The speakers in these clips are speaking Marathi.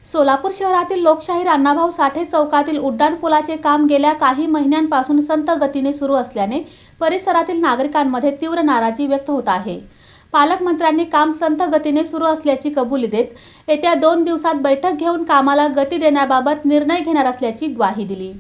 सोलापूर शहरातील लोकशाहीर अण्णाभाऊ साठे चौकातील उड्डाणपुलाचे काम गेल्या काही महिन्यांपासून संथ गतीने सुरू असल्याने परिसरातील नागरिकांमध्ये तीव्र नाराजी व्यक्त होत आहे। पालकमंत्र्यांनी काम संथ गतीने सुरू असल्याची कबुली देत येत्या 2 दिवसात बैठक घेऊन कामाला गती देण्याबाबत निर्णय घेणार असल्याची ग्वाही दिली।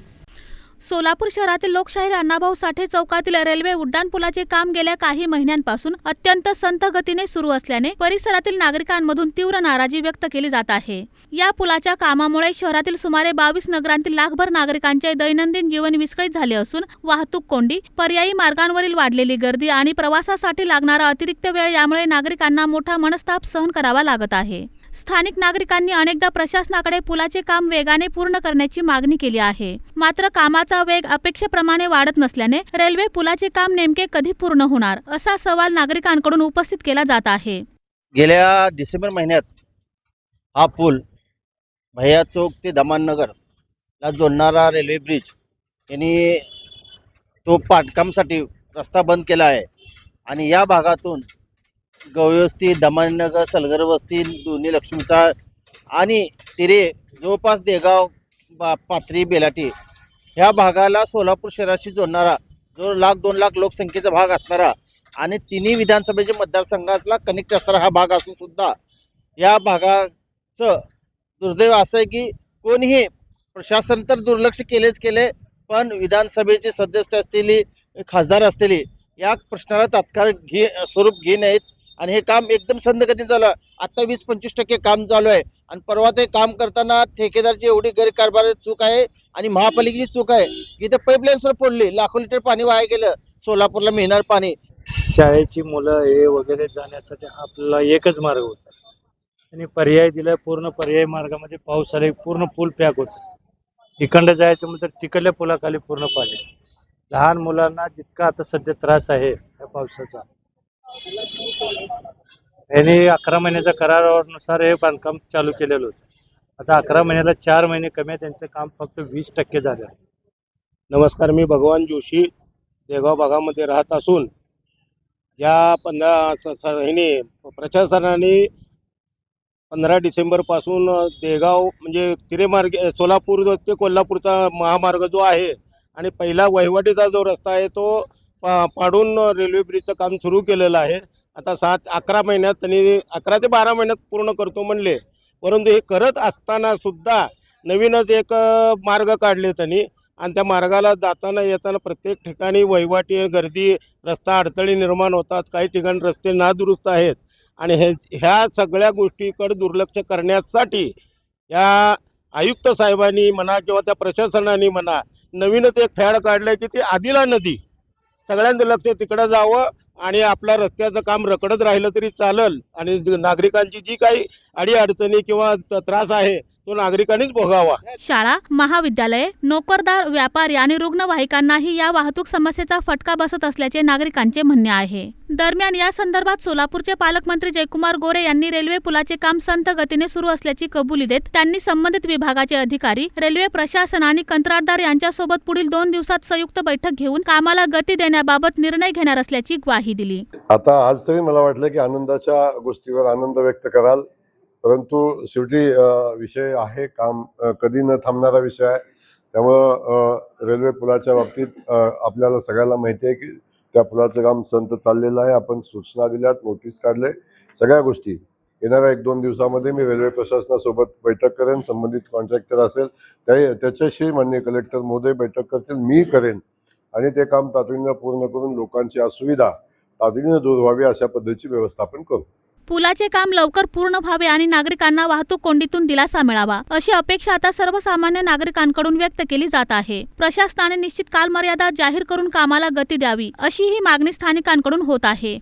सोलापूर शहरातील लोकशाहीर अण्णाभाऊ साठे चौकातील रेल्वे उड्डाणपुलाचे काम गेल्या काही महिन्यांपासून अत्यंत संथ गतीने सुरू असल्याने परिसरातील नागरिकांमधून तीव्र नाराजी व्यक्त केली जात आहे। या पुलाच्या कामामुळे शहरातील सुमारे 22 नगरांतील लाखभर नागरिकांचे दैनंदिन जीवन विस्कळीत झाले असून वाहतूक कोंडी, पर्यायी मार्गांवरील वाढलेली गर्दी आणि प्रवासासाठी लागणारा अतिरिक्त वेळ यामुळे नागरिकांना मोठा मनस्ताप सहन करावा लागत आहे। स्थानिक नागरिकांनी अनेकदा प्रशासनाकडे पुलाचे काम वेगाने पूर्ण करण्याची मागणी केली आहे, मात्र कामाचा वेग अपेक्षेप्रमाणे वाढत नसल्याने रेल्वे पुलाचे काम नेमके कधी पूर्ण होणार असा सवाल नागरिकांकडून उपस्थित केला जात आहे। गेल्या डिसेंबर महिन्यात हा पूल भैया चौक ते दमाननगरला जोडणारा रेल्वे ब्रिज यांनी तो पाटकामसाठी रस्ता बंद केला आहे आणि या भागातून गवळी, दमाननगर, सलगर वस्ती, दोन्ही लक्ष्मीचाळ आणि तिरे जवळपास देगाव, पाथरी, बेलाटी ह्या भागाला सोलापूर शहराशी जोडणारा जो 1,00,000-2 लाख लोकसंख्येचा भाग असणारा आणि तिन्ही विधानसभेच्या मतदारसंघातला कनेक्ट असणारा हा भाग असून सुद्धा या भागाचं दुर्दैव असं आहे की कोणीही प्रशासन तर दुर्लक्ष केले, पण विधानसभेचे सदस्य असलेली, खासदार असलेली या प्रश्नाला तात्काळ स्वरूप घे नाहीत आणि हे काम एकदम संथ गतीने चालू आहे। आता 20-25% काम चालू आहे आणि परवा ते काम करताना ठेकेदारची एवढी गैरकारभार चूक आहे आणि महापालिकेची चूक आहे की ते पाईपलाईन सुद्धा फोडली, लाखो लिटर पाणी वाया गेलं, सोलापूरला मिळणार पाणी। शाळेची मुलं हे वगैरे जाण्यासाठी आपल्याला एकच मार्ग होता आणि पर्याय दिला। पूर्ण पर्याय मार्गामध्ये पाऊस आला, पूर्ण पूल पॅक होता। इकडं जायचं म्हणजे तिकडल्या पुलाखाली पूर्ण पाणी। लहान मुलांना जितका आता सध्या त्रास आहे या पावसाचा, यांनी 11 महिन्याच्या करारानुसार हे बांधकाम चालू केलेलं होतं। आता 11 महिन्याला 4 महिने कमी आहे, त्यांचं काम फक्त 20% झालं आहे। नमस्कार, मी भगवान जोशी देगाव भागामध्ये राहत असून या प्रशासनाने 15 डिसेंबरपासून देगाव म्हणजे तिरेमार्ग सोलापूर ते कोल्हापूरचा महामार्ग जो आहे आणि पहिला वहिवाटीचा जो रस्ता आहे तो पाडून रेल्वे ब्रिजचं काम सुरू केलेलं आहे। आता 11 महिन्यात त्यांनी 11 ते 12 महिन्यात पूर्ण करतो म्हणले, परंतु हे करत असताना सुद्धा नवीनच एक मार्ग काढले त्यांनी आणि त्या मार्गाला जाताना येताना प्रत्येक ठिकाणी वहिवाटी, गर्दी, रस्ता अडथळे निर्माण होतात। काही ठिकाणी रस्ते नादुरुस्त आहेत आणि ह्या सगळ्या गोष्टीकडे दुर्लक्ष करण्यासाठी या आयुक्त साहेबांनी म्हणा किंवा त्या प्रशासनाने म्हणा नवीनच एक फॅड काढलं की ती आदिला नदी सगळ्यांचं लक्ष तिकडं जावं आणि आपल्या रस्त्याचं काम रखडत राहिलं तरी चालेल आणि नागरिकांची जी काही अडीअडचणी किंवा त्रास आहे तो नागरिकांनीच भोगावा। शाळा, महाविद्यालये, नोकरदार, व्यापारी आणि रुग्णवाहिकांनाही या वाहतूक समस्येचा फटका बसत असल्याचे नागरिकांचे म्हणणे आहे। दरम्यान या संदर्भात सोलापूरचे पालकमंत्री जयकुमार गोरे यांनी रेल्वे पुलाचे काम संथ गतीने सुरू असल्याची कबुली देत त्यांनी संबंधित विभागाचे अधिकारी, रेल्वे प्रशासन आणि कंत्राटदार यांच्यासोबत पुढील 2 दिवसात संयुक्त बैठक घेऊन कामाला गती देण्याबाबत निर्णय घेणार असल्याची ग्वाही दिली। आता आज तरी मला वाटलं की आनंदाच्या गोष्टीवर आनंद व्यक्त कराल, परंतु शेवटी विषय आहे, काम कधी न थांबणारा विषय आहे। त्यामुळं रेल्वे पुलाच्या बाबतीत आपल्याला सगळ्याला माहिती आहे की त्या पुलाचं काम संथ चाललेलं आहे। आपण सूचना दिल्यात, नोटीस काढले, सगळ्या गोष्टी येणाऱ्या 1-2 दिवसामध्ये मी रेल्वे प्रशासनासोबत बैठक करेन। संबंधित कॉन्ट्रॅक्टर असेल त्याच्याशी माननीय कलेक्टर महोदय बैठक करतील, मी करेन आणि ते काम तातडीनं पूर्ण करून लोकांची असुविधा तातडीनं दूर व्हावी अशा पद्धतीची व्यवस्थापन करू। पुलाचे काम लवकर पूर्ण व्हावे आणि नागरिकांना वाहतूक कोंडीतून दिलासा मिळावा अशी अपेक्षा आता सर्वसामान्य नागरिकांकडून व्यक्त केली जात आहे। प्रशासनाने निश्चित कालमर्यादा जाहीर करून कामाला गती द्यावी अशी ही मागणी स्थानिकांकडून होत आहे।